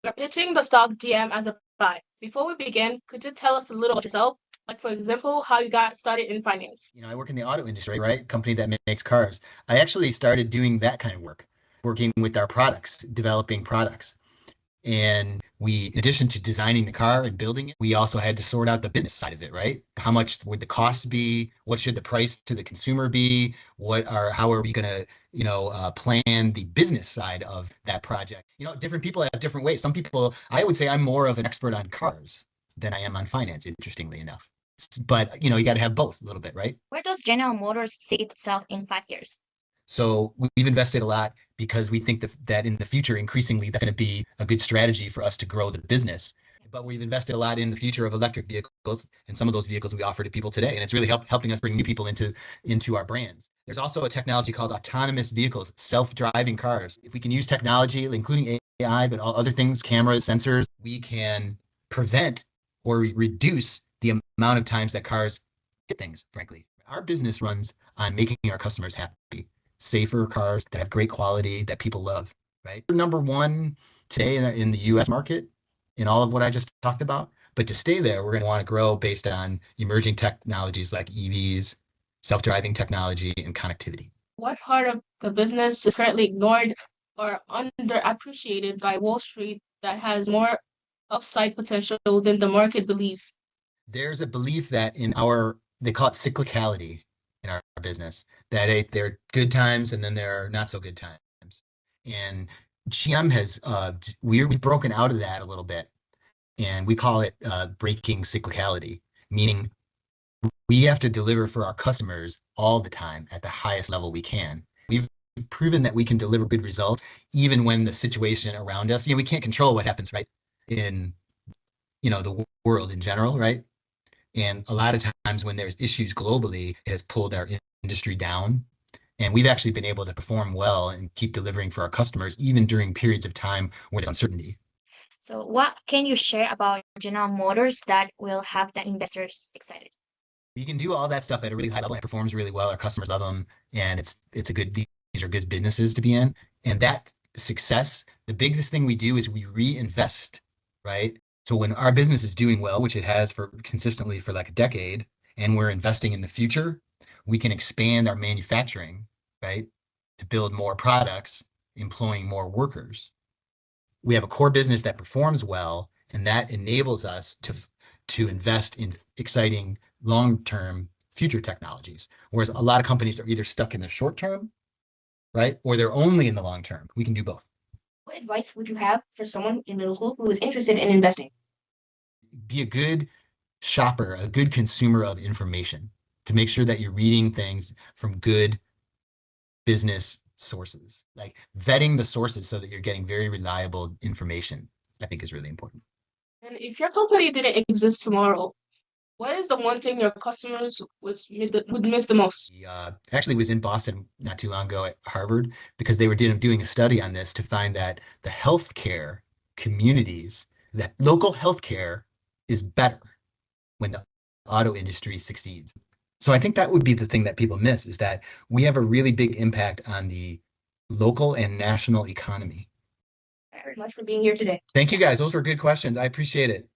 We're pitching the stock GM as a buy. Before we begin, could you tell us a little about yourself? Like, for example, how you got started in finance? I work in the auto industry, right? Company that makes cars. I actually started doing that kind of work, working with our products, developing products. And we, in addition to designing the car and building it, we also had to sort out the business side of it, right? How much would the cost be? What should the price to the consumer be? How are we going to, plan the business side of that project? Different people have different ways. Some people, I would say I'm more of an expert on cars than I am on finance, interestingly enough. But, you got to have both a little bit, right? Where does General Motors see itself in 5 years? So we've invested a lot because we think that in the future, increasingly, that's going to be a good strategy for us to grow the business. But we've invested a lot in the future of electric vehicles, and some of those vehicles we offer to people today, and it's really helping us bring new people into our brands. There's also a technology called autonomous vehicles, self-driving cars. If we can use technology, including AI, but all other things, cameras, sensors, we can prevent or reduce the amount of times that cars hit things, frankly. Our business runs on making our customers happy. Safer cars that have great quality that people love, right? We're number one today in the US market in all of what I just talked about. But to stay there, we're going to want to grow based on emerging technologies like EVs, self-driving technology, and connectivity. What part of the business is currently ignored or underappreciated by Wall Street that has more upside potential than the market believes? There's a belief that they call it cyclicality in our business, that there are good times and then there are not so good times. And GM has, we've broken out of that a little bit, and we call it breaking cyclicality, meaning we have to deliver for our customers all the time at the highest level we can. We've proven that we can deliver good results even when the situation around us, we can't control what happens, right, in the world in general, right? And a lot of times when there's issues globally, it has pulled our industry down. And we've actually been able to perform well and keep delivering for our customers, even during periods of time where there's uncertainty. So what can you share about General Motors that will have the investors excited? We can do all that stuff at a really high level. It performs really well. Our customers love them. And these are good businesses to be in. And that success, the biggest thing we do is we reinvest, right? So when our business is doing well, which it has consistently for like a decade, and we're investing in the future, we can expand our manufacturing, right, to build more products, employing more workers. We have a core business that performs well, and that enables us to invest in exciting long-term future technologies. Whereas a lot of companies are either stuck in the short term, right, or they're only in the long term. We can do both. What advice would you have for someone in middle school who is interested in investing? Be a good shopper, a good consumer of information, to make sure that you're reading things from good business sources. Like vetting the sources so that you're getting very reliable information, I think is really important. And if your company didn't exist tomorrow, what is the one thing your customers would miss the most? Actually was in Boston not too long ago at Harvard, because they were doing a study on this to find that the healthcare communities, that local healthcare is better when the auto industry succeeds. So I think that would be the thing that people miss, is that we have a really big impact on the local and national economy. Thank you very much for being here today. Thank you guys. Those were good questions. I appreciate it.